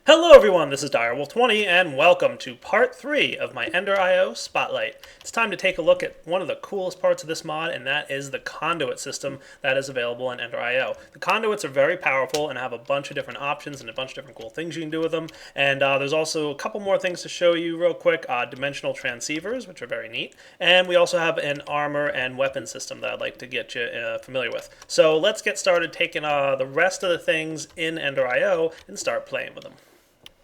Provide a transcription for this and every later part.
Hello everyone, this is Direwolf20 and welcome to part 3 of my EnderIO Spotlight. It's time to take a look at one of the coolest parts of this mod, and that is the conduit system that is available in EnderIO. The conduits are very powerful and have a bunch of different options and a bunch of different cool things you can do with them. And there's also a couple more things to show you real quick. Dimensional transceivers, which are very neat. And we also have an armor and weapon system that I'd like to get you familiar with. So let's get started taking the rest of the things in EnderIO and start playing with them.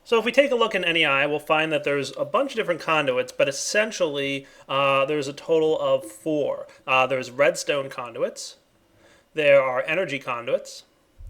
So if we take a look in NEI, we'll find that there's a bunch of different conduits, but essentially there's a total of 4. There's redstone conduits, there are energy conduits,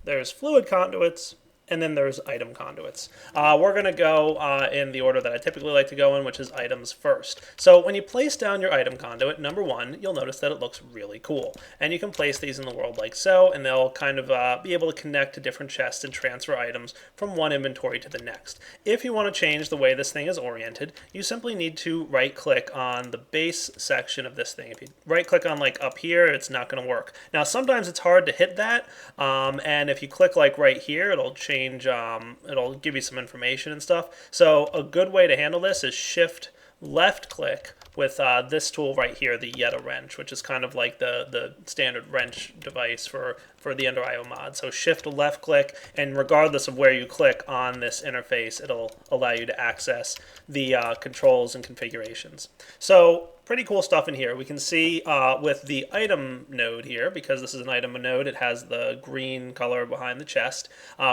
there's fluid conduits, and then there's item conduits. We're going to go in the order that I typically like to go in, which is items first. So when you place down your item conduit, number 1, you'll notice that it looks really cool. And you can place these in the world like so, and they'll kind of be able to connect to different chests and transfer items from one inventory to the next. If you want to change the way this thing is oriented, you simply need to right-click on the base section of this thing. If you right-click on like up here, it's not going to work. Now sometimes it's hard to hit that, and if you click like right here, it'll change, it'll give you some information and stuff. So a good way to handle this is shift left click with this tool right here, the Yetta wrench, which is kind of like the standard wrench device for the EnderIO mod. So shift left click, and regardless of where you click on this interface, it'll allow you to access the controls and configurations. So pretty cool stuff in here. We can see with the item node here, because this is an item node, it has the green color behind the chest.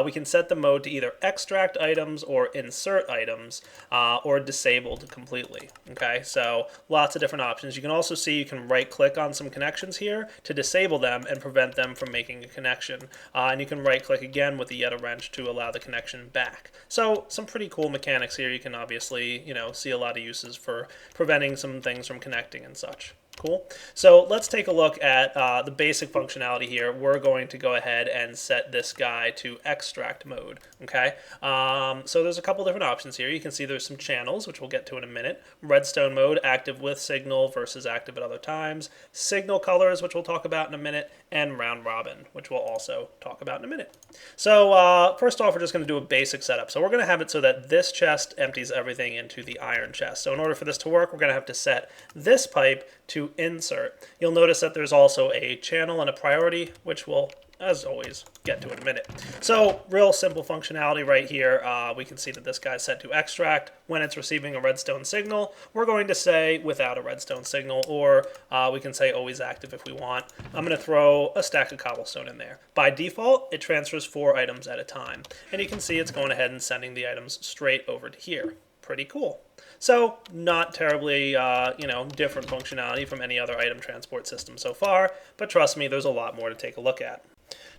We can set the mode to either extract items or insert items or disabled completely. Okay, so lots of different options. You can also see you can right click on some connections here to disable them and prevent them from making a connection. And you can right click again with the Yetta wrench to allow the connection back. So some pretty cool mechanics here. You can obviously, see a lot of uses for preventing some things from connecting and such. Cool. So let's take a look at the basic functionality here. We're going to go ahead and set this guy to extract mode. Okay. So there's a couple different options here. You can see there's some channels, which we'll get to in a minute. Redstone mode, active with signal versus active at other times. Signal colors, which we'll talk about in a minute. And Roundrobin, which we'll also talk about in a minute. So first off, we're just going to do a basic setup. So we're going to have it so that this chest empties everything into the iron chest. So in order for this to work, we're going to have to set this pipe to insert. You'll notice that there's also a channel and a priority, which we'll, as always, get to in a minute. So real simple functionality right here. We can see that this guy's set to extract. When it's receiving a redstone signal, we're going to say without a redstone signal, or we can say always active if we want. I'm going to throw a stack of cobblestone in there. By default, it transfers 4 items at a time. And you can see it's going ahead and sending the items straight over to here. Pretty cool. So not terribly, different functionality from any other item transport system so far, but trust me, there's a lot more to take a look at.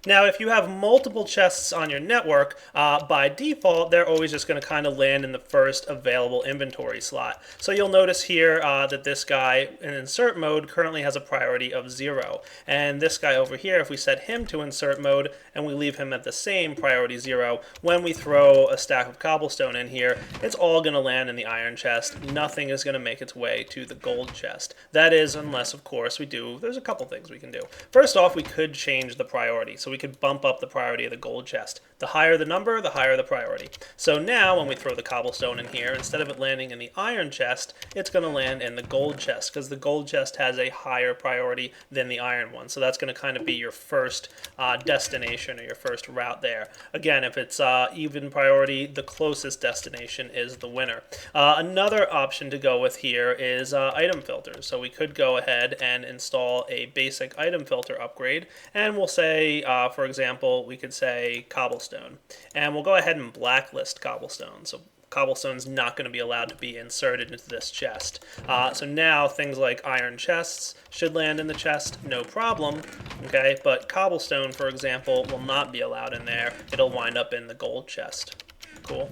Now, if you have multiple chests on your network, by default, they're always just going to kind of land in the first available inventory slot. So you'll notice here that this guy in insert mode currently has a priority of 0. And this guy over here, if we set him to insert mode and we leave him at the same priority 0, when we throw a stack of cobblestone in here, it's all going to land in the iron chest. Nothing is going to make its way to the gold chest. That is, unless, of course, there's a couple things we can do. First off, we could change the priority. So we could bump up the priority of the gold chest. The higher the number, the higher the priority. So now when we throw the cobblestone in here, instead of it landing in the iron chest, it's going to land in the gold chest, because the gold chest has a higher priority than the iron one. So that's going to kind of be your first destination, or your first route there. Again, if it's even priority, the closest destination is the winner. Another option to go with here is item filters. So we could go ahead and install a basic item filter upgrade, and we'll say for example, we could say cobblestone, and we'll go ahead and blacklist cobblestone. So cobblestone's not going to be allowed to be inserted into this chest. So now things like iron chests should land in the chest, no problem. Okay, but cobblestone, for example, will not be allowed in there. It'll wind up in the gold chest. Cool.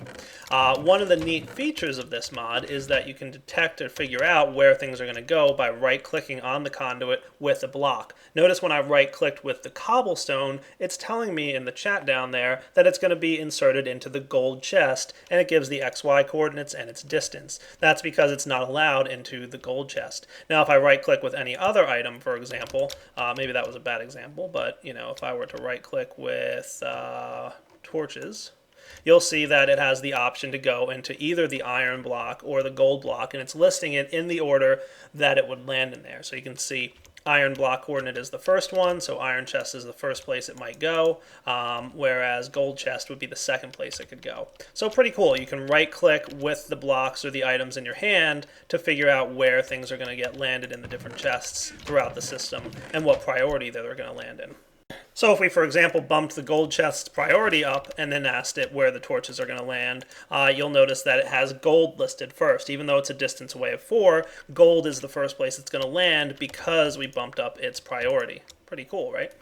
One of the neat features of this mod is that you can detect or figure out where things are going to go by right-clicking on the conduit with a block. Notice when I right-clicked with the cobblestone, it's telling me in the chat down there that it's going to be inserted into the gold chest, and it gives the XY coordinates and its distance. That's because it's not allowed into the gold chest. Now, if I right-click with any other item, for example, maybe that was a bad example, but if I were to right-click with torches, you'll see that it has the option to go into either the iron block or the gold block, and it's listing it in the order that it would land in there. So you can see iron block coordinate is the first one, so iron chest is the first place it might go, whereas gold chest would be the second place it could go. So pretty cool. You can right click with the blocks or the items in your hand to figure out where things are going to get landed in the different chests throughout the system and what priority they're going to land in. So if we, for example, bumped the gold chest's priority up and then asked it where the torches are going to land, you'll notice that it has gold listed first. Even though it's a distance away of 4, gold is the first place it's going to land because we bumped up its priority. Pretty cool, right?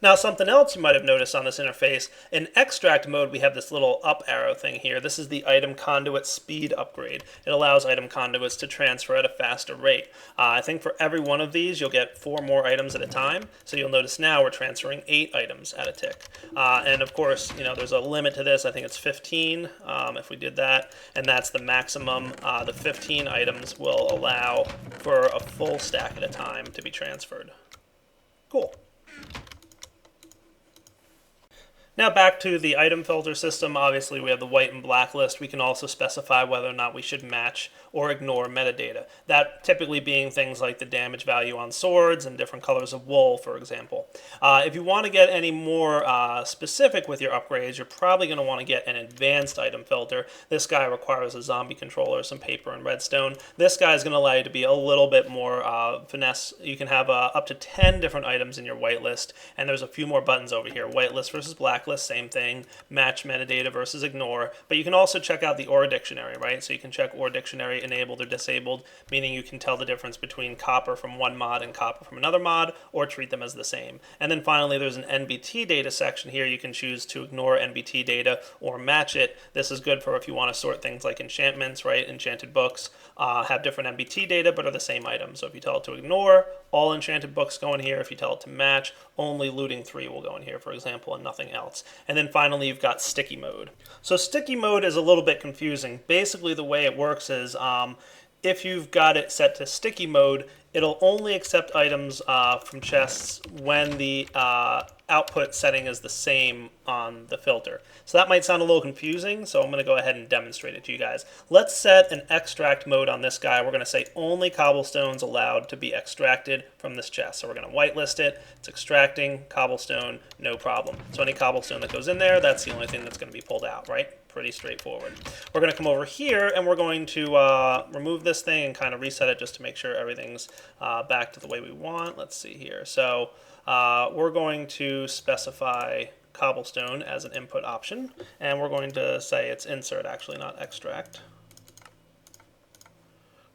Now, something else you might have noticed on this interface, in extract mode, we have this little up arrow thing here. This is the item conduit speed upgrade. It allows item conduits to transfer at a faster rate. I think for every one of these, you'll get 4 more items at a time. So you'll notice now we're transferring 8 items at a tick. And of course, there's a limit to this. I think it's 15 if we did that. And that's the maximum. The 15 items will allow for a full stack at a time to be transferred. Cool. Now back to the item filter system. Obviously we have the white and black list. We can also specify whether or not we should match or ignore metadata. That typically being things like the damage value on swords and different colors of wool, for example. If you want to get any more specific with your upgrades, you're probably going to want to get an advanced item filter. This guy requires a zombie controller, some paper, and redstone. This guy is going to allow you to be a little bit more finesse. You can have up to 10 different items in your whitelist, and there's a few more buttons over here. Whitelist versus blacklist, same thing. Match metadata versus ignore. But you can also check out the OR dictionary, right? So you can check OR dictionary enabled or disabled, meaning you can tell the difference between copper from one mod and copper from another mod, or treat them as the same. And then finally, there's an NBT data section here. You can choose to ignore NBT data or match it. This is good for if you want to sort things like enchantments, right? Enchanted books have different NBT data, but are the same item. So if you tell it to ignore, all enchanted books go in here. If you tell it to match, only looting 3 will go in here, for example, and nothing else. And then finally, you've got sticky mode. So sticky mode is a little bit confusing. Basically, the way it works is if you've got it set to sticky mode, it'll only accept items from chests when the output setting is the same on the filter. So that might sound a little confusing, so I'm going to go ahead and demonstrate it to you guys. Let's set an extract mode on this guy. We're going to say only cobblestones allowed to be extracted from this chest. So we're going to whitelist it. It's extracting cobblestone, no problem. So any cobblestone that goes in there, that's the only thing that's going to be pulled out, right? Pretty straightforward. We're going to come over here and we're going to remove this thing and kind of reset it just to make sure everything's back to the way we want. Let's see here. So we're going to specify cobblestone as an input option, and we're going to say it's insert, actually, not extract.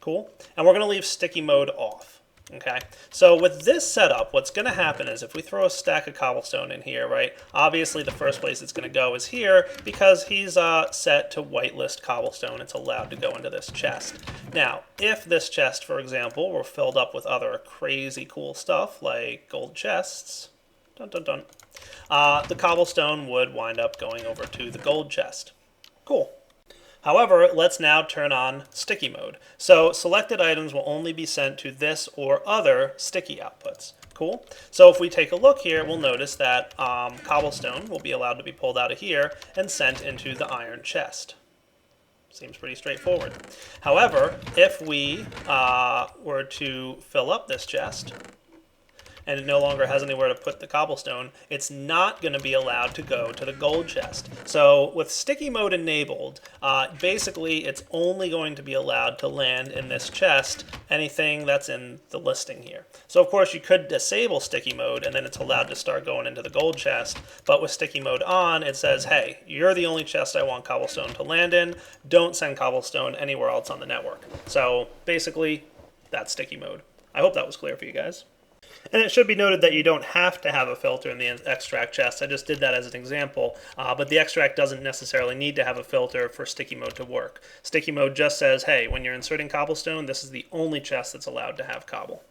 Cool. And we're going to leave sticky mode off. Okay, so with this setup, what's going to happen is if we throw a stack of cobblestone in here, right, obviously the first place it's going to go is here because he's set to whitelist cobblestone. It's allowed to go into this chest. Now, if this chest, for example, were filled up with other crazy cool stuff like gold chests, dun, dun, dun, the cobblestone would wind up going over to the gold chest. Cool. However, let's now turn on sticky mode. So selected items will only be sent to this or other sticky outputs. Cool. So if we take a look here, we'll notice that cobblestone will be allowed to be pulled out of here and sent into the iron chest. Seems pretty straightforward. However, if we were to fill up this chest, and it no longer has anywhere to put the cobblestone, it's not going to be allowed to go to the gold chest. So with sticky mode enabled, basically it's only going to be allowed to land in this chest, anything that's in the listing here. So of course you could disable sticky mode and then it's allowed to start going into the gold chest, but with sticky mode on, it says, hey, you're the only chest I want cobblestone to land in, don't send cobblestone anywhere else on the network. So basically, that's sticky mode. I hope that was clear for you guys. And it should be noted that you don't have to have a filter in the extract chest. I just did that as an example, but the extract doesn't necessarily need to have a filter for sticky mode to work. Sticky mode just says, hey, when you're inserting cobblestone, this is the only chest that's allowed to have cobble.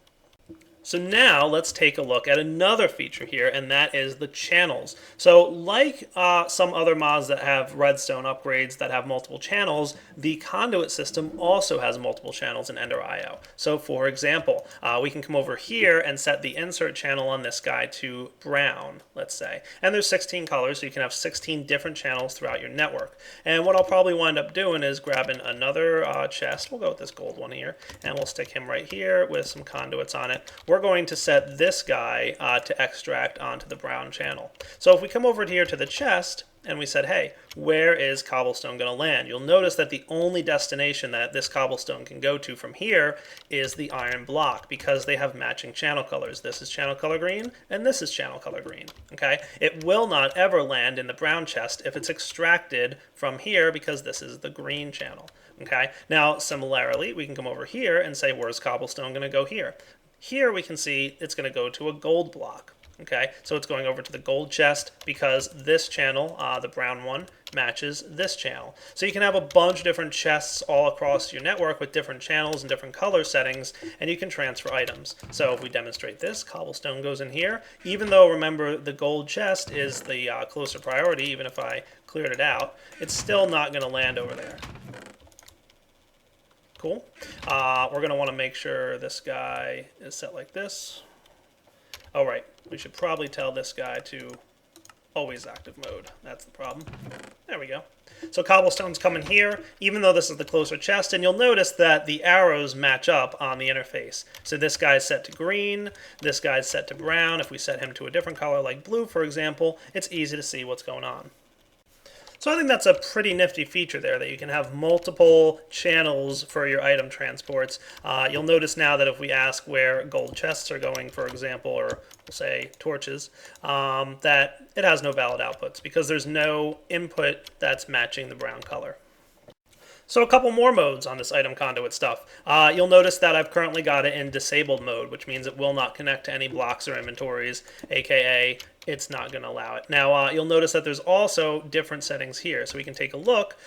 So now let's take a look at another feature here, and that is the channels. So like some other mods that have redstone upgrades that have multiple channels, the conduit system also has multiple channels in EnderIO. So for example, we can come over here and set the insert channel on this guy to brown, let's say. And there's 16 colors, so you can have 16 different channels throughout your network. And what I'll probably wind up doing is grabbing another chest. We'll go with this gold one here, and we'll stick him right here with some conduits on it. We're going to set this guy to extract onto the brown channel. So if we come over here to the chest and we said, hey, where is cobblestone going to land? You'll notice that the only destination that this cobblestone can go to from here is the iron block, because they have matching channel colors. This is channel color green and this is channel color green. Okay, it will not ever land in the brown chest if it's extracted from here, because this is the green channel. Okay, now similarly, we can come over here and say, where's cobblestone going to go here? Here we can see it's going to go to a gold block. Okay, so it's going over to the gold chest because this channel, the brown one, matches this channel. So you can have a bunch of different chests all across your network with different channels and different color settings, and you can transfer items. So if we demonstrate this, cobblestone goes in here. Even though, remember, the gold chest is the closer priority, even if I cleared it out, it's still not going to land over there. Cool. We're going to want to make sure this guy is set like this. Oh, right. We should probably tell this guy to always active mode. That's the problem. There we go. So cobblestone's coming here, even though this is the closer chest, and you'll notice that the arrows match up on the interface. So this guy's set to green, this guy's set to brown. If we set him to a different color like blue, for example, it's easy to see what's going on. So I think that's a pretty nifty feature there, that you can have multiple channels for your item transports. You'll notice now that if we ask where gold chests are going, for example, or we'll say torches, that it has no valid outputs because there's no input that's matching the brown color. So a couple more modes on this item conduit stuff. You'll notice that I've currently got it in disabled mode, which means it will not connect to any blocks or inventories, aka it's not going to allow it. Now you'll notice that there's also different settings here, so we can take a look.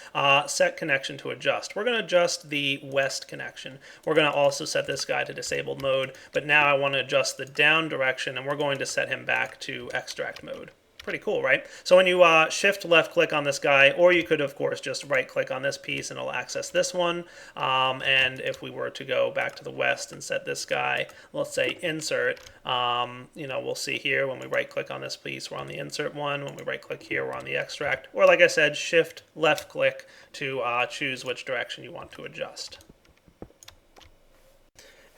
Set connection to adjust. We're going to adjust the west connection. We're going to also set this guy to disabled mode, but now I want to adjust the down direction, and we're going to set him back to extract mode. Pretty cool, right? So when you shift left click on this guy, or you could of course just right click on this piece and it'll access this one. And if we were to go back to the west and set this guy, let's say insert, we'll see here when we right click on this piece, we're on the insert one. When we right click here, we're on the extract. Or like I said, shift left click to choose which direction you want to adjust.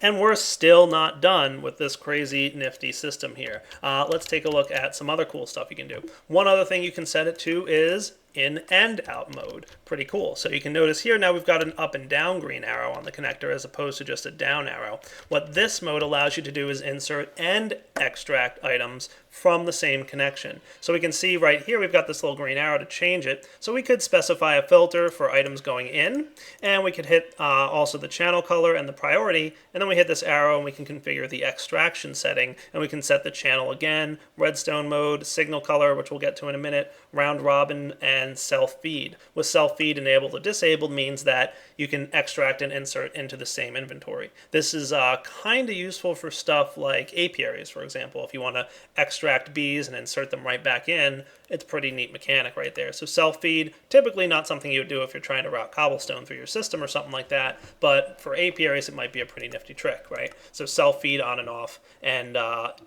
And we're still not done with this crazy nifty system here. Let's take a look at some other cool stuff you can do. One other thing you can set it to is in and out mode. Pretty cool. So you can notice here now we've got an up and down green arrow on the connector as opposed to just a down arrow. What this mode allows you to do is insert and extract items from the same connection. So we can see right here we've got this little green arrow to change it. So we could specify a filter for items going in, and we could hit also the channel color and the priority, and then we hit this arrow and we can configure the extraction setting, and we can set the channel again, redstone mode, signal color, which we'll get to in a minute, round robin, and self-feed. With self-feed enabled or disabled means that you can extract and insert into the same inventory. This is kind of useful for stuff like apiaries, for example. If you want to extract bees and insert them right back in, it's a pretty neat mechanic right there. So self-feed, typically not something you would do if you're trying to route cobblestone through your system or something like that, but for apiaries it might be a pretty nifty trick, right? So self-feed on and off, and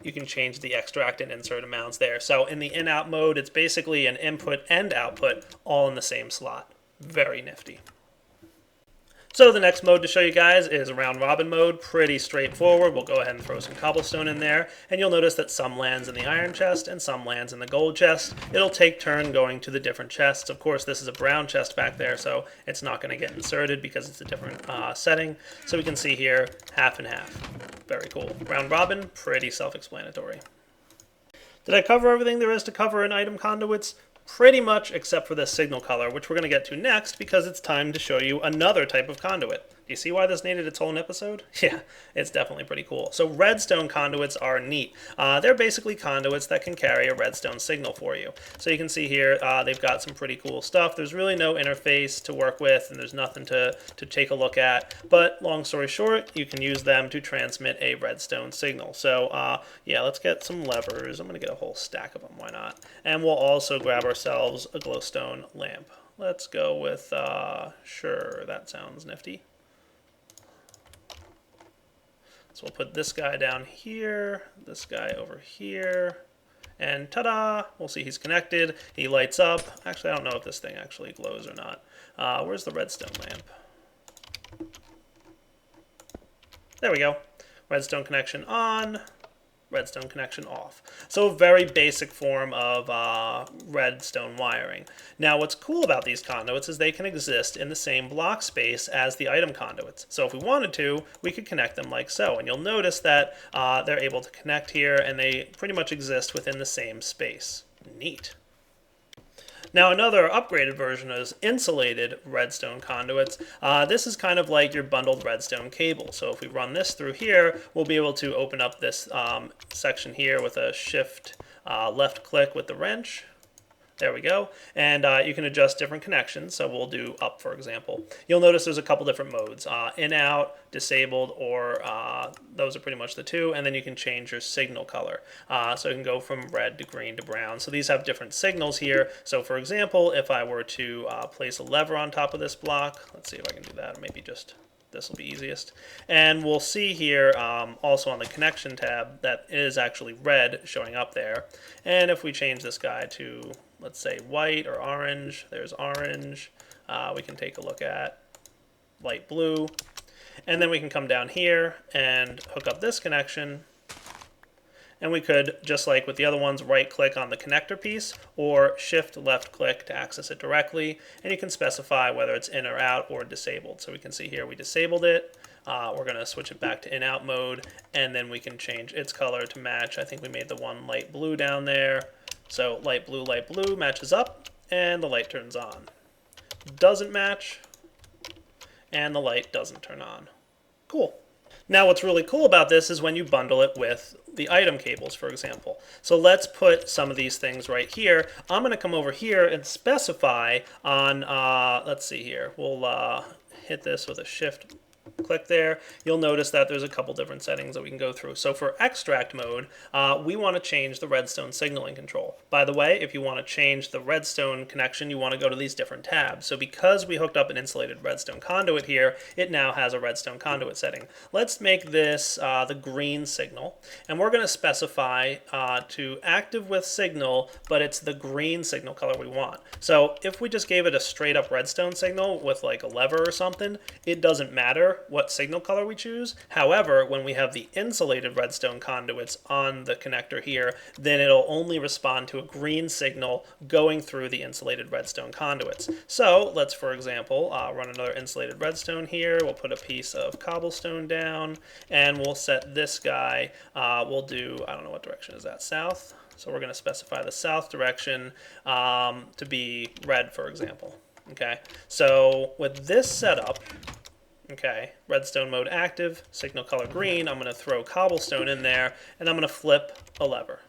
you can change the extract and insert amounts there. So in the in-out mode, it's basically an input and output all in the same slot. Very nifty. So the next mode to show you guys is round robin mode. Pretty straightforward. We'll go ahead and throw some cobblestone in there, and you'll notice that some lands in the iron chest and some lands in the gold chest. It'll take turn going to the different chests. Of course, this is a brown chest back there, so it's not going to get inserted because it's a different setting. So we can see here, half and half. Very cool. Round robin, pretty self-explanatory. Did I cover everything there is to cover in item conduits? Pretty much, except for the signal color, which we're going to get to next because it's time to show you another type of conduit. Do you see why this needed its own episode? Yeah, it's definitely pretty cool. So redstone conduits are neat. They're basically conduits that can carry a redstone signal for you. So you can see here they've got some pretty cool stuff. There's really no interface to work with, and there's nothing to take a look at. But long story short, you can use them to transmit a redstone signal. So yeah, let's get some levers. I'm going to get a whole stack of them, why not? And we'll also grab ourselves a glowstone lamp. Let's go with, sure, that sounds nifty. So we'll put this guy down here, this guy over here, and ta-da! We'll see he's connected. He lights up. Actually, I don't know if this thing actually glows or not. Where's the redstone lamp? There we go. Redstone connection on, redstone connection off. So a very basic form of redstone wiring. Now what's cool about these conduits is they can exist in the same block space as the item conduits. So if we wanted to, we could connect them like so. And you'll notice that they're able to connect here and they pretty much exist within the same space. Neat. Now another upgraded version is insulated redstone conduits. This is kind of like your bundled redstone cable. So if we run this through here, we'll be able to open up this section here with a shift left click with the wrench. There we go. And you can adjust different connections. So we'll do up, for example. You'll notice there's a couple different modes, in, out, disabled, or those are pretty much the two. And then you can change your signal color. So you can go from red to green to brown. So these have different signals here. So for example, if I were to place a lever on top of this block, let's see if I can do that. Maybe just this will be easiest. And we'll see here also on the connection tab that it is actually red showing up there. And if we change this guy to, let's say, white or orange, there's orange. We can take a look at light blue. And then we can come down here and hook up this connection. And we could, just like with the other ones, right click on the connector piece or shift left click to access it directly. And you can specify whether it's in or out or disabled. So we can see here we disabled it. We're going to switch it back to in out mode, and then we can change its color to match. I think we made the one light blue down there. So light blue matches up, and the light turns on. Doesn't match, and the light doesn't turn on. Cool. Now what's really cool about this is when you bundle it with the item cables, for example. So let's put some of these things right here. I'm going to come over here and specify on, let's see here, we'll hit this with a shift click there. You'll notice that there's a couple different settings that we can go through. So for extract mode, we want to change the redstone signaling control. By the way, if you want to change the redstone connection, you want to go to these different tabs. So because we hooked up an insulated redstone conduit here, it now has a redstone conduit setting. Let's make this the green signal, and we're going to specify to active with signal, but it's the green signal color we want. So if we just gave it a straight up redstone signal with like a lever or something, it doesn't matter what signal color we choose. However, when we have the insulated redstone conduits on the connector here, then it'll only respond to a green signal going through the insulated redstone conduits. So let's, for example, run another insulated redstone here. We'll put a piece of cobblestone down, and we'll set this guy, we'll do, I don't know what direction is that, south? So we're going to specify the south direction to be red, for example. Okay, so with this setup, okay, redstone mode active, signal color green, I'm going to throw cobblestone in there, and I'm going to flip a lever.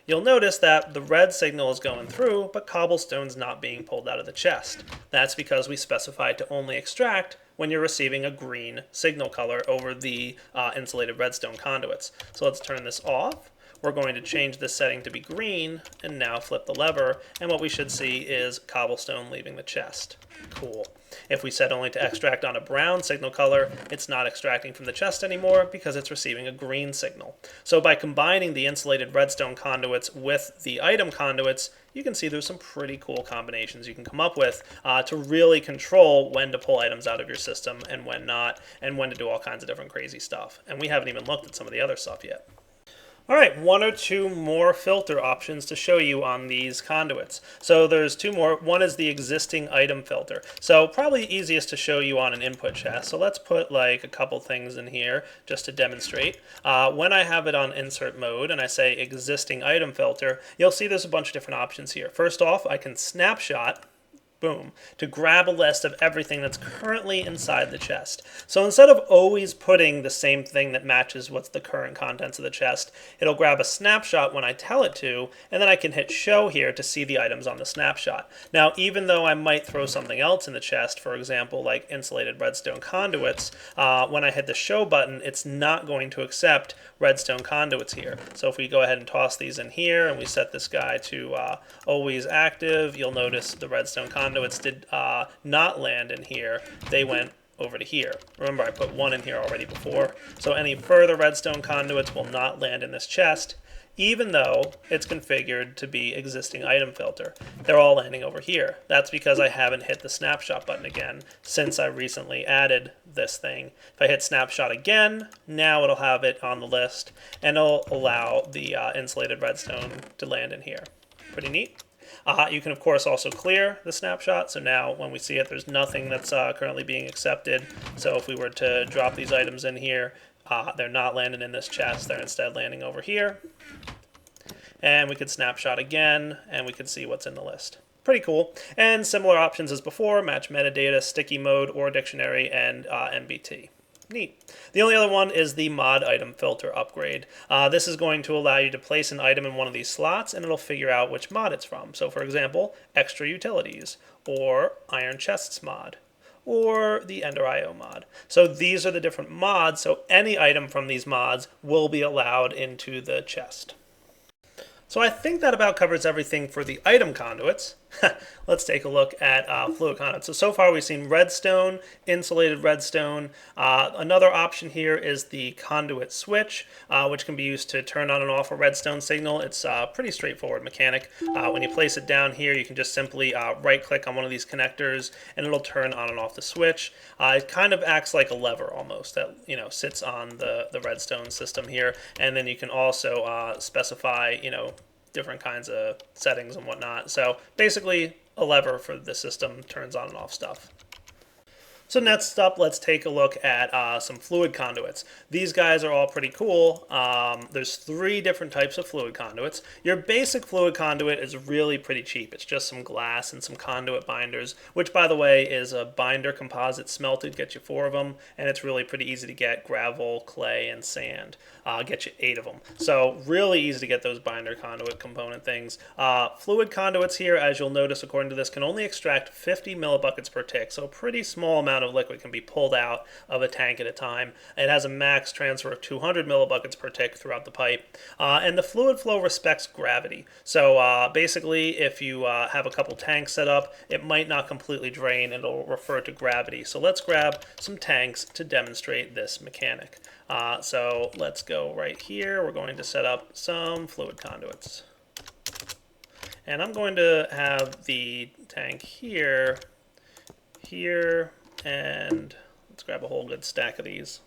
You'll notice that the red signal is going through, but cobblestone's not being pulled out of the chest. That's because we specified to only extract when you're receiving a green signal color over the insulated redstone conduits. So let's turn this off. We're going to change this setting to be green, and now flip the lever, and what we should see is cobblestone leaving the chest. Cool. If we set only to extract on a brown signal color, it's not extracting from the chest anymore because it's receiving a green signal. So by combining the insulated redstone conduits with the item conduits, you can see there's some pretty cool combinations you can come up with to really control when to pull items out of your system and when not, and when to do all kinds of different crazy stuff. And we haven't even looked at some of the other stuff yet. All right, one or two more filter options to show you on these conduits. So there's two more. One is the existing item filter. So probably easiest to show you on an input chest. So let's put like a couple things in here just to demonstrate. When I have it on insert mode and I say existing item filter, you'll see there's a bunch of different options here. First off, I can snapshot boom, to grab a list of everything that's currently inside the chest. So instead of always putting the same thing that matches what's the current contents of the chest, it'll grab a snapshot when I tell it to, and then I can hit show here to see the items on the snapshot. Now, even though I might throw something else in the chest, for example, like insulated redstone conduits, when I hit the show button, it's not going to accept redstone conduits here. So if we go ahead and toss these in here and we set this guy to always active, you'll notice the redstone conduits did not land in here. They went over to here. Remember, I put one in here already before. So any further redstone conduits will not land in this chest, even though it's configured to be existing item filter. They're all landing over here. That's because I haven't hit the snapshot button again since I recently added this thing. If I hit snapshot again, now it'll have it on the list, and it'll allow the insulated redstone to land in here. Pretty neat. You can, of course, also clear the snapshot. So now when we see it, there's nothing that's currently being accepted. So if we were to drop these items in here, they're not landing in this chest. They're instead landing over here. And we could snapshot again, and we could see what's in the list. Pretty cool. And similar options as before, match metadata, sticky mode, or dictionary, and NBT. Neat. The only other one is the mod item filter upgrade. This is going to allow you to place an item in one of these slots, and it'll figure out which mod it's from. So for example, extra utilities, or iron chests mod, or the EnderIO mod. So these are the different mods, so any item from these mods will be allowed into the chest. So I think that about covers everything for the item conduits. Let's take a look at fluid conduits. So far we've seen redstone, insulated redstone. Another option here is the Conduit Switch, which can be used to turn on and off a redstone signal. It's a pretty straightforward mechanic. When you place it down here, you can just simply right-click on one of these connectors, and it'll turn on and off the switch. It kind of acts like a lever almost that sits on the redstone system here, and then you can also specify different kinds of settings and whatnot. So basically a lever for the system turns on and off stuff. So next up, let's take a look at some fluid conduits. These guys are all pretty cool. There's 3 different types of fluid conduits. Your basic fluid conduit is really pretty cheap. It's just some glass and some conduit binders, which by the way is a binder composite smelted, get you 4 of them, and it's really pretty easy to get gravel, clay, and sand. Get you 8 of them. So really easy to get those binder conduit component things. Fluid conduits here, as you'll notice according to this, can only extract 50 millibuckets per tick, so a pretty small amount of liquid can be pulled out of a tank at a time. It has a max transfer of 200 millibuckets per tick throughout the pipe. And the fluid flow respects gravity. So basically, if you have a couple tanks set up, it might not completely drain, and it'll refer to gravity. So let's grab some tanks to demonstrate this mechanic. So let's go right here. We're going to set up some fluid conduits. And I'm going to have the tank here, and let's grab a whole good stack of these.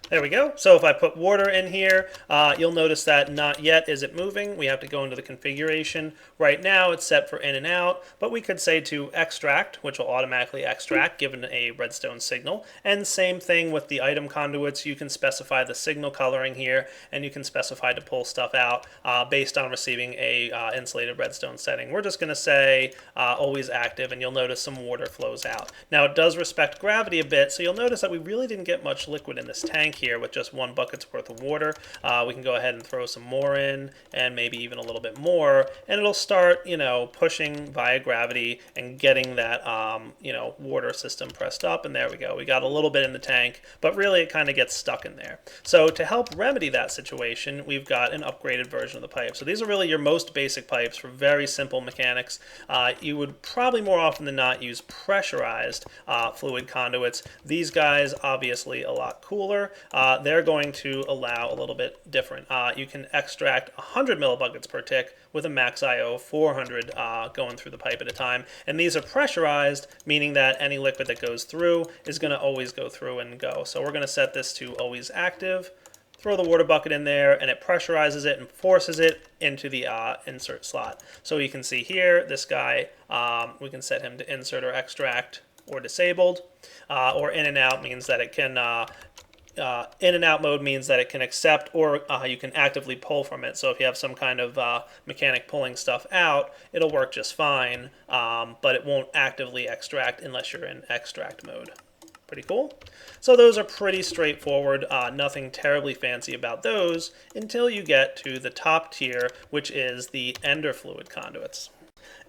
There we go. So if I put water in here, you'll notice that not yet is it moving. We have to go into the configuration. Right now it's set for in and out, but we could say to extract, which will automatically extract given a redstone signal. And same thing with the item conduits. You can specify the signal coloring here, and you can specify to pull stuff out based on receiving a insulated redstone setting. We're just going to say always active, and you'll notice some water flows out. Now it does respect gravity a bit, so you'll notice that we really didn't get much liquid in this tank here with just 1 bucket's worth of water. We can go ahead and throw some more in, and maybe even a little bit more, and it'll start pushing via gravity and getting that water system pressed up, and there we go. We got a little bit in the tank, but really it kind of gets stuck in there. So to help remedy that situation, we've got an upgraded version of the pipe. So these are really your most basic pipes for very simple mechanics. You would probably more often than not use pressurized fluid conduits. These guys obviously a lot cooler. They're going to allow a little bit different. You can extract 100 millibuckets per tick with a max IO of 400 going through the pipe at a time. And these are pressurized, meaning that any liquid that goes through is going to always go through and go. So we're going to set this to always active, throw the water bucket in there, and it pressurizes it and forces it into the insert slot. So you can see here, this guy, we can set him to insert or extract or disabled, or in and out means that it can in and out mode means that it can accept or you can actively pull from it. So if you have some kind of mechanic pulling stuff out, it'll work just fine, but it won't actively extract unless you're in extract mode. Pretty cool. So those are pretty straightforward, nothing terribly fancy about those until you get to the top tier, which is the Ender fluid conduits.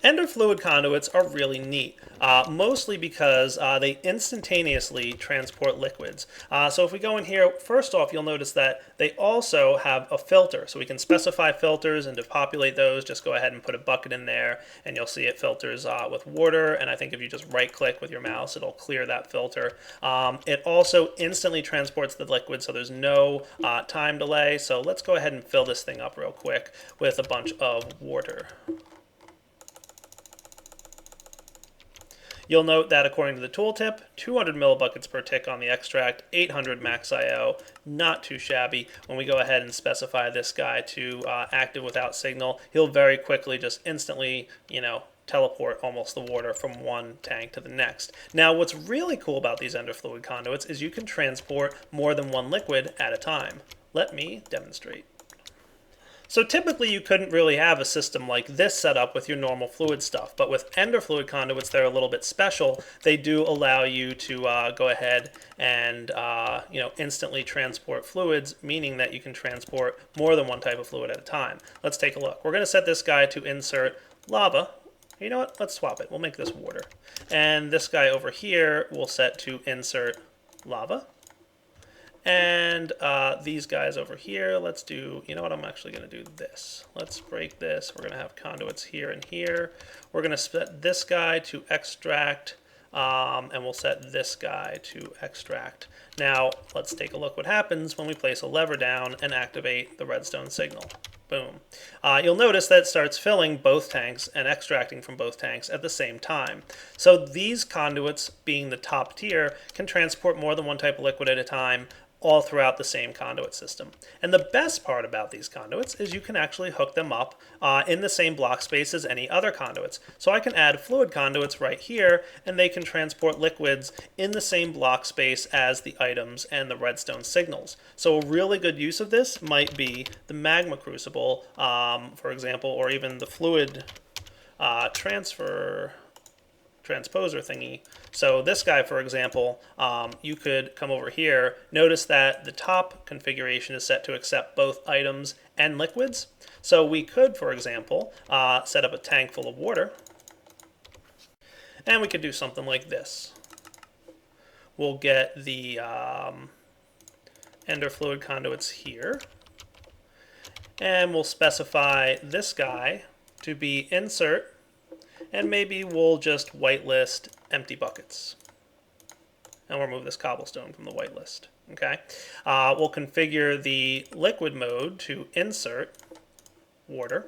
Ender fluid conduits are really neat, mostly because they instantaneously transport liquids. So if we go in here, first off, you'll notice that they also have a filter. So we can specify filters, and to populate those, just go ahead and put a bucket in there, and you'll see it filters with water. And I think if you just right-click with your mouse, it'll clear that filter. It also instantly transports the liquid, so there's no time delay. So let's go ahead and fill this thing up real quick with a bunch of water. You'll note that according to the tooltip, 200 millibuckets per tick on the extract, 800 max IO, not too shabby. When we go ahead and specify this guy to active without signal, he'll very quickly just instantly, teleport almost the water from one tank to the next. Now, what's really cool about these Ender fluid conduits is you can transport more than one liquid at a time. Let me demonstrate. So typically you couldn't really have a system like this set up with your normal fluid stuff, but with Ender fluid conduits, they're a little bit special. They do allow you to go ahead and instantly transport fluids, meaning that you can transport more than one type of fluid at a time. Let's take a look. We're going to set this guy to insert lava. You know what? Let's swap it. We'll make this water. And this guy over here we'll set to insert lava. And these guys over here, let's do, I'm actually going to do this. Let's break this. We're going to have conduits here and here. We're going to set this guy to extract, and we'll set this guy to extract. Now, let's take a look what happens when we place a lever down and activate the redstone signal. Boom. You'll notice that it starts filling both tanks and extracting from both tanks at the same time. So these conduits, being the top tier, can transport more than one type of liquid at a time, all throughout the same conduit system. And the best part about these conduits is you can actually hook them up in the same block space as any other conduits. So I can add fluid conduits right here, and they can transport liquids in the same block space as the items and the redstone signals. So a really good use of this might be the magma crucible, for example, or even the fluid transposer thingy. So this guy, for example, you could come over here. Notice that the top configuration is set to accept both items and liquids. So we could, for example, set up a tank full of water. And we could do something like this. We'll get the Ender fluid conduits here. And we'll specify this guy to be insert. And maybe we'll just whitelist empty buckets. And we'll remove this cobblestone from the whitelist. Okay. We'll configure the liquid mode to insert water.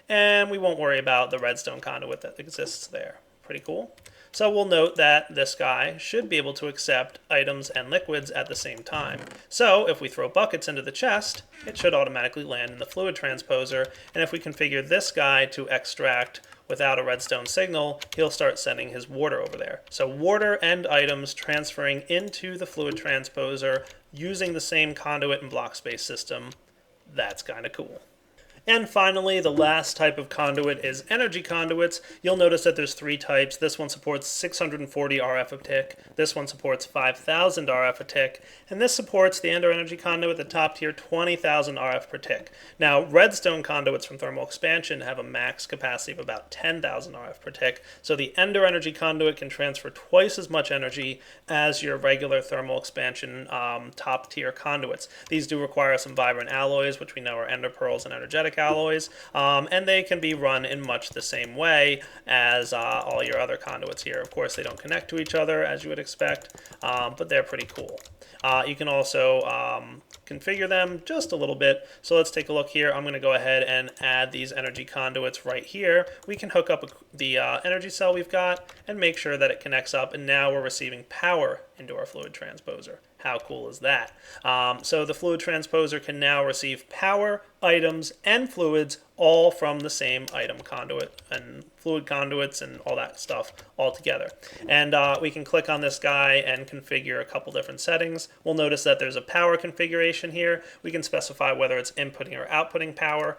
And we won't worry about the redstone conduit that exists there. Pretty cool. So we'll note that this guy should be able to accept items and liquids at the same time. So if we throw buckets into the chest, it should automatically land in the fluid transposer. And if we configure this guy to extract without a redstone signal, he'll start sending his water over there. So water and items transferring into the fluid transposer using the same conduit and block space system. That's kind of cool. And finally, the last type of conduit is energy conduits. You'll notice that there's three types. This one supports 640 RF a tick. This one supports 5,000 RF a tick. And this supports the Ender energy conduit, the top tier, 20,000 RF per tick. Now, redstone conduits from thermal expansion have a max capacity of about 10,000 RF per tick. So the Ender energy conduit can transfer twice as much energy as your regular thermal expansion top tier conduits. These do require some vibrant alloys, which we know are ender pearls and energetic alloys, and they can be run in much the same way as all your other conduits here. Of course, they don't connect to each other as you would expect, but they're pretty cool. You can also configure them just a little bit. So let's take a look here. I'm going to go ahead and add these energy conduits right here. We can hook up the energy cell we've got and make sure that it connects up, and now we're receiving power into our fluid transposer. How cool is that? So the fluid transposer can now receive power, items, and fluids all from the same item conduit and fluid conduits and all that stuff all together. And we can click on this guy and configure a couple different settings. We'll notice that there's a power configuration here. We can specify whether it's inputting or outputting power,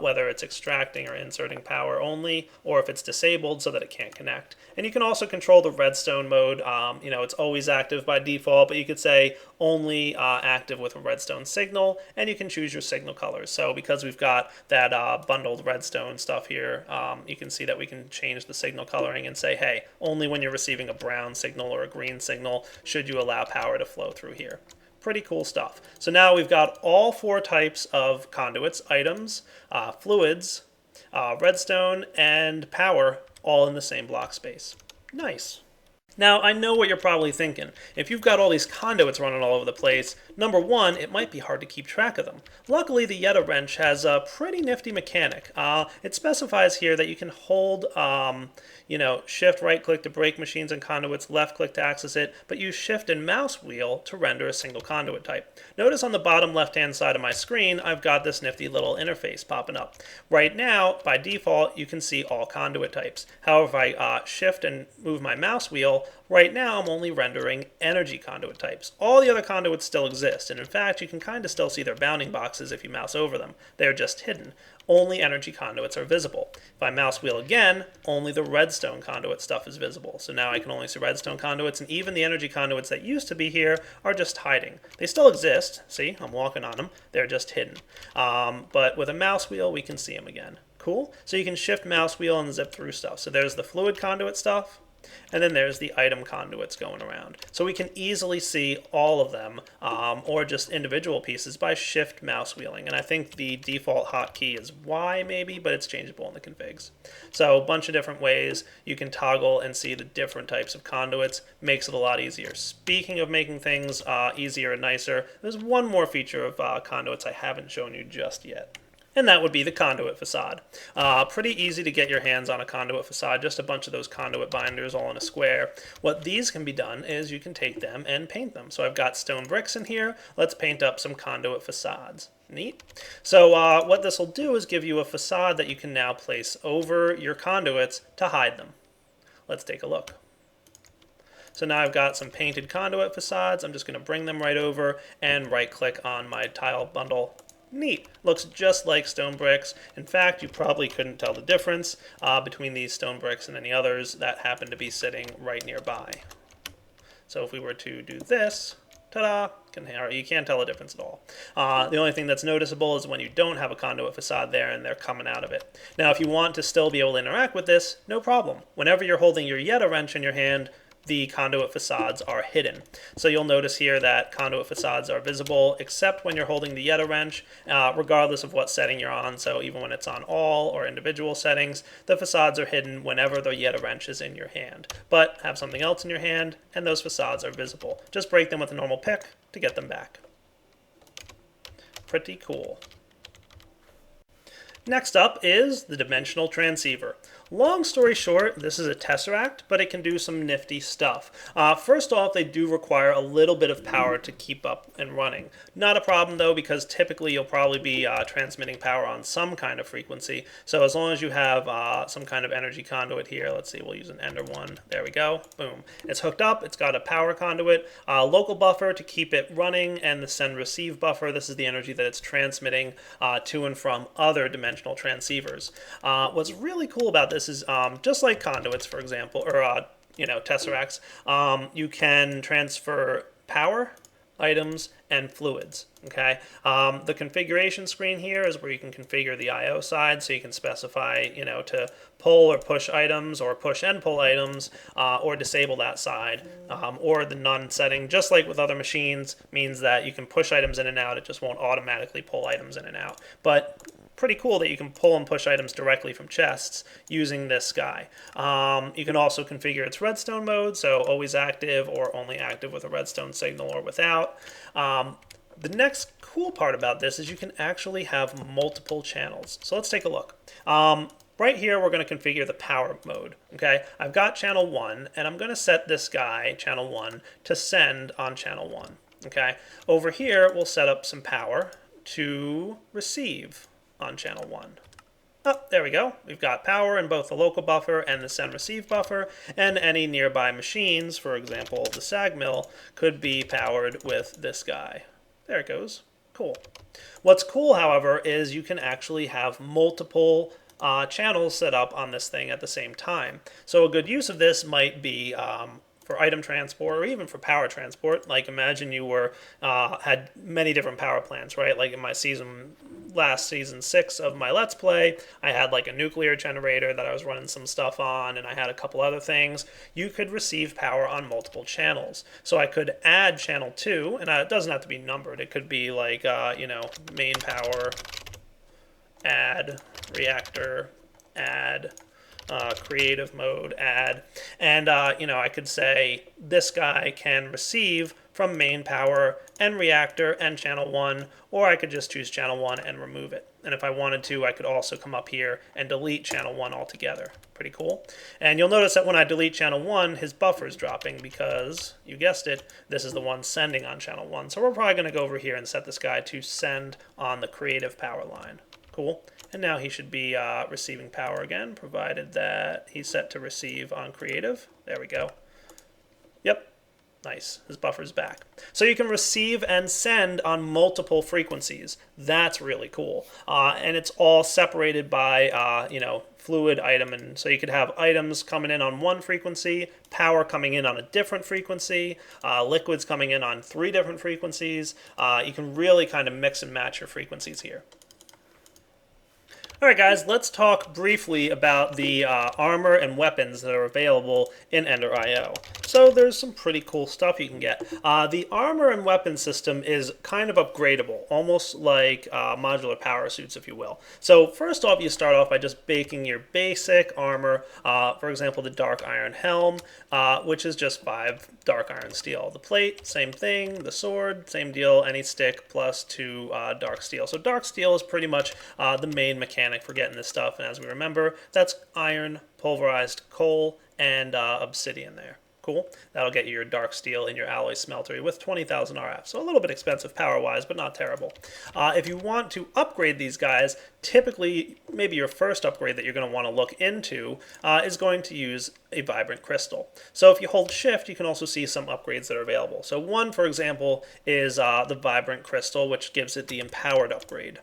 whether it's extracting or inserting power only, or if it's disabled so that it can't connect. And you can also control the redstone mode. It's always active by default, but you could say only active with a redstone signal, and you can choose your signal colors. So because we've got that bundled redstone stuff here, you can see that we can change the signal coloring and say, hey, only when you're receiving a brown signal or a green signal should you allow power to flow through here. Pretty cool stuff. So now we've got all 4 types of conduits, items, fluids, redstone, and power all in the same block space. Nice. Now, I know what you're probably thinking. If you've got all these conduits running all over the place, number one, it might be hard to keep track of them. Luckily, the Yeta wrench has a pretty nifty mechanic. It specifies here that you can hold, shift right-click to break machines and conduits, left-click to access it, but use shift and mouse wheel to render a single conduit type. Notice on the bottom left-hand side of my screen, I've got this nifty little interface popping up. Right now, by default, you can see all conduit types. However, if I shift and move my mouse wheel, right now I'm only rendering energy conduit types. All the other conduits still exist, and in fact, you can kind of still see their bounding boxes if you mouse over them. They're just hidden. Only energy conduits are visible. If I mouse wheel again, only the redstone conduit stuff is visible. So now I can only see redstone conduits, and even the energy conduits that used to be here are just hiding. They still exist. See, I'm walking on them. They're just hidden. But with a mouse wheel, we can see them again. Cool? So you can shift mouse wheel and zip through stuff. So there's the fluid conduit stuff. And then there's the item conduits going around. So we can easily see all of them, or just individual pieces by shift mouse wheeling. And I think the default hotkey is Y maybe, but it's changeable in the configs. So a bunch of different ways you can toggle and see the different types of conduits. Makes it a lot easier. Speaking of making things easier and nicer, there's one more feature of conduits I haven't shown you just yet. And that would be the conduit facade. Pretty easy to get your hands on a conduit facade, just a bunch of those conduit binders all in a square. What these can be done is you can take them and paint them. So I've got stone bricks in here. Let's paint up some conduit facades. Neat. So what this will do is give you a facade that you can now place over your conduits to hide them. Let's take a look. So now I've got some painted conduit facades. I'm just going to bring them right over and right-click on my tile bundle. Neat. Looks just like stone bricks. In fact, you probably couldn't tell the difference between these stone bricks and any others that happen to be sitting right nearby. So if we were to do this, ta-da, you can't tell the difference at all. The only thing that's noticeable is when you don't have a conduit facade there and they're coming out of it. Now, if you want to still be able to interact with this, no problem. Whenever you're holding your Yeta wrench in your hand, the conduit facades are hidden. So you'll notice here that conduit facades are visible except when you're holding the Yeta wrench, regardless of what setting you're on. So even when it's on all or individual settings, the facades are hidden whenever the Yeta wrench is in your hand. But have something else in your hand and those facades are visible. Just break them with a normal pick to get them back. Pretty cool. Next up is the dimensional transceiver. Long story short, this is a tesseract, but it can do some nifty stuff. First off, they do require a little bit of power to keep up and running. Not a problem though, because typically you'll probably be transmitting power on some kind of frequency. So as long as you have some kind of energy conduit here, let's see, we'll use an Ender one. There we go. Boom. It's hooked up. It's got a power conduit, local buffer to keep it running, and the send-receive buffer. This is the energy that it's transmitting to and from other dimensional transceivers. What's really cool about this is just like conduits, for example, or tesseracts, you can transfer power, items, and fluids. Okay, the configuration screen here is where you can configure the I/O side, so you can specify, to pull or push items, or push and pull items, or disable that side, or the none setting. Just like with other machines, means that you can push items in and out. It just won't automatically pull items in and out. But pretty cool that you can pull and push items directly from chests using this guy. You can also configure its redstone mode, so always active or only active with a redstone signal or without. The next cool part about this is you can actually have multiple channels. So let's take a look. Right here, we're going to configure the power mode. Okay, I've got channel 1, and I'm going to set this guy, channel 1, to send on channel 1. Okay, over here, we'll set up some power to receive on channel 1. Oh, there we go. We've got power in both the local buffer and the send receive buffer, and any nearby machines, for example, the sag mill, could be powered with this guy. There it goes. Cool. What's cool, however, is you can actually have multiple channels set up on this thing at the same time. So a good use of this might be for item transport or even for power transport. Like imagine you were had many different power plants, right? Like in my last season 6 of my Let's Play, I had like a nuclear generator that I was running some stuff on, and I had a couple other things. You could receive power on multiple channels. So I could add channel 2, and it doesn't have to be numbered. It could be like, main power, add, reactor, add, creative mode, add, and I could say this guy can receive from main power and reactor and channel 1, or I could just choose channel 1 and remove it. And if I wanted to, I could also come up here and delete channel 1 altogether. Pretty cool. And you'll notice that when I delete channel 1, his buffer is dropping because, you guessed it, this is the one sending on channel 1. So we're probably going to go over here and set this guy to send on the creative power line. Cool. And now he should be receiving power again, provided that he's set to receive on creative. There we go. Yep. Nice. His buffer's back. So you can receive and send on multiple frequencies. That's really cool. And it's all separated by, fluid item. And so you could have items coming in on one frequency, power coming in on a different frequency, liquids coming in on 3 different frequencies. You can really kind of mix and match your frequencies here. Alright guys, let's talk briefly about the armor and weapons that are available in EnderIO. So there's some pretty cool stuff you can get. The armor and weapon system is kind of upgradable, almost like modular power suits, if you will. So first off, you start off by just baking your basic armor, for example, the dark iron helm, which is just 5 dark iron steel. The plate, same thing. The sword, same deal. Any stick plus 2 dark steel. So dark steel is pretty much the main mechanic for getting this stuff, and as we remember, that's iron, pulverized coal, and obsidian there. Cool. That'll get you your dark steel in your alloy smeltery with 20,000 RF. So a little bit expensive power-wise, but not terrible. If you want to upgrade these guys, typically maybe your first upgrade that you're going to want to look into is going to use a vibrant crystal. So if you hold shift, you can also see some upgrades that are available. So one, for example, is the vibrant crystal, which gives it the empowered upgrade.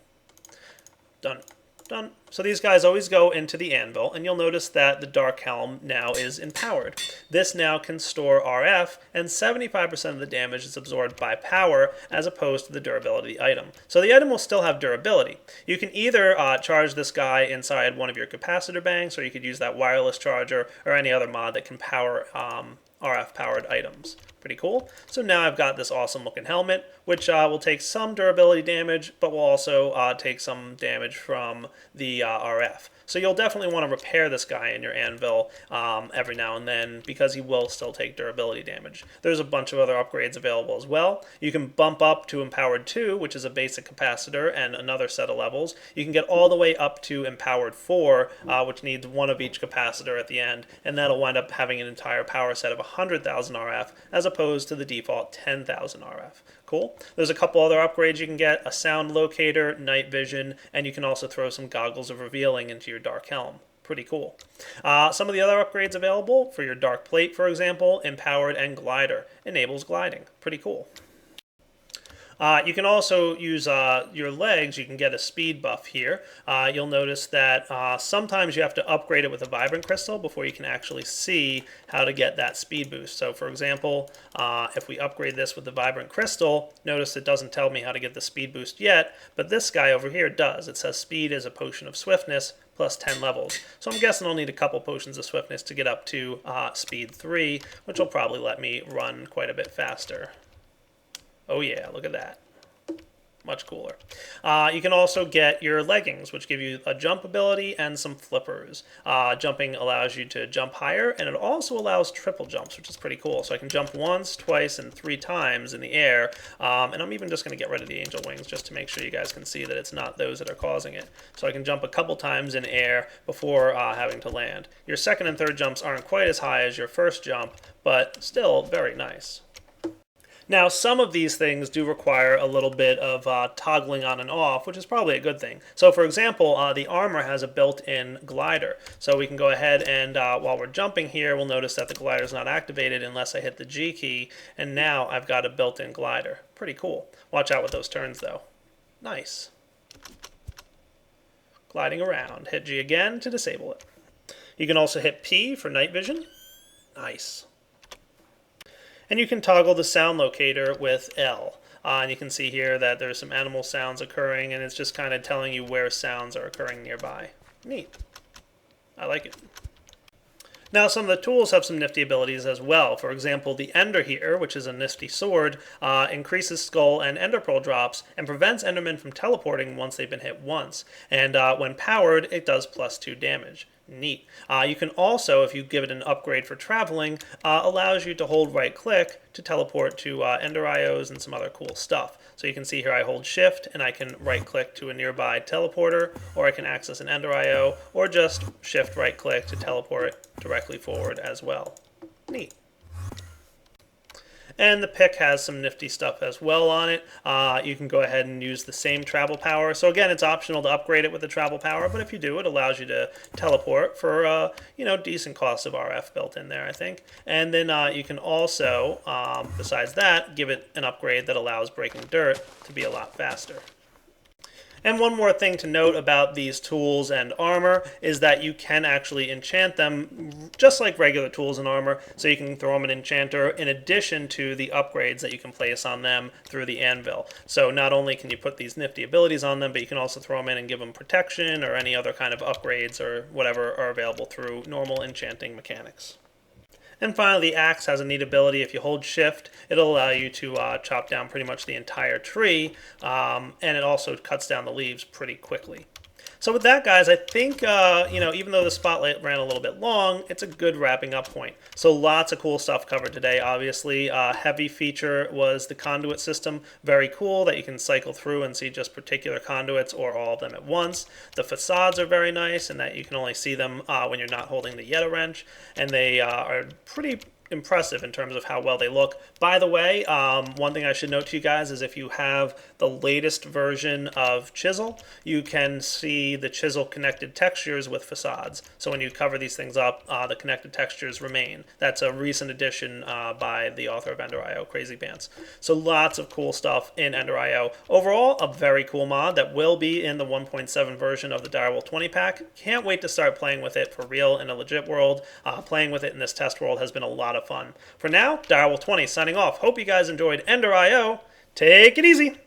Done. Done. So these guys always go into the anvil, and you'll notice that the dark helm now is empowered. This now can store RF, and 75% of the damage is absorbed by power as opposed to the durability item. So the item will still have durability. You can either charge this guy inside one of your capacitor banks, or you could use that wireless charger or any other mod that can power RF-powered items. Pretty cool. So now I've got this awesome looking helmet, which will take some durability damage, but will also take some damage from the RF. So you'll definitely want to repair this guy in your anvil every now and then, because he will still take durability damage. There's a bunch of other upgrades available as well. You can bump up to Empowered 2, which is a basic capacitor and another set of levels. You can get all the way up to Empowered 4, which needs one of each capacitor at the end, and that'll wind up having an entire power set of 100,000 RF as opposed to the default 10,000 RF. Cool. There's a couple other upgrades you can get, a sound locator, night vision, and you can also throw some goggles of revealing into your dark helm. Pretty cool. Some of the other upgrades available for your dark plate, for example, empowered and glider. Enables gliding. Pretty cool. You can also use your legs. You can get a speed buff here. You'll notice that sometimes you have to upgrade it with a vibrant crystal before you can actually see how to get that speed boost. So for example, if we upgrade this with the vibrant crystal, notice it doesn't tell me how to get the speed boost yet, but this guy over here does. It says speed is a potion of swiftness plus 10 levels. So I'm guessing I'll need a couple potions of swiftness to get up to speed 3, which will probably let me run quite a bit faster. Oh yeah, look at that. Much cooler. You can also get your leggings, which give you a jump ability and some flippers. Jumping allows you to jump higher, and it also allows triple jumps, which is pretty cool. So I can jump once, twice, and 3 times in the air. And I'm even just going to get rid of the angel wings just to make sure you guys can see that it's not those that are causing it. So I can jump a couple times in air before having to land. Your second and third jumps aren't quite as high as your first jump, but still very nice. Now, some of these things do require a little bit of toggling on and off, which is probably a good thing. So, for example, the armor has a built-in glider. So we can go ahead and, while we're jumping here, we'll notice that the glider is not activated unless I hit the G key, and now I've got a built-in glider. Pretty cool. Watch out with those turns, though. Nice. Gliding around. Hit G again to disable it. You can also hit P for night vision. Nice. And you can toggle the sound locator with L. And you can see here that there's some animal sounds occurring, and it's just kind of telling you where sounds are occurring nearby. Neat. I like it. Now, some of the tools have some nifty abilities as well. For example, the Ender here, which is a nifty sword, increases skull and ender pearl drops and prevents endermen from teleporting once they've been hit once. And when powered, it does +2 damage. Neat. You can also, if you give it an upgrade for traveling, allows you to hold right click to teleport to EnderIOs and some other cool stuff. So you can see here I hold shift and I can right click to a nearby teleporter, or I can access an EnderIO, or just shift right click to teleport directly forward as well. Neat. And the pick has some nifty stuff as well on it. You can go ahead and use the same travel power. So again, it's optional to upgrade it with the travel power, but if you do, it allows you to teleport for decent cost of RF built in there, I think. And then you can also, besides that, give it an upgrade that allows breaking dirt to be a lot faster. And one more thing to note about these tools and armor is that you can actually enchant them just like regular tools and armor. So you can throw them in enchanter in addition to the upgrades that you can place on them through the anvil. So not only can you put these nifty abilities on them, but you can also throw them in and give them protection or any other kind of upgrades or whatever are available through normal enchanting mechanics. And finally, the axe has a neat ability. If you hold shift, it'll allow you to chop down pretty much the entire tree, and it also cuts down the leaves pretty quickly. So with that, guys, I think, even though the spotlight ran a little bit long, it's a good wrapping up point. So lots of cool stuff covered today, obviously. Heavy feature was the conduit system. Very cool that you can cycle through and see just particular conduits or all of them at once. The facades are very nice in that you can only see them when you're not holding the Yeta wrench. And they are pretty impressive in terms of how well they look. By the way, one thing I should note to you guys is if you have the latest version of Chisel, you can see the Chisel connected textures with facades. So when you cover these things up, the connected textures remain. That's a recent addition by the author of EnderIO, Crazy Pants. So lots of cool stuff in EnderIO. Overall, a very cool mod that will be in the 1.7 version of the Direwolf 20 pack. Can't wait to start playing with it for real in a legit world. Playing with it in this test world has been a lot of fun. For now, Direwolf 20 signing off. Hope you guys enjoyed EnderIO. Take it easy.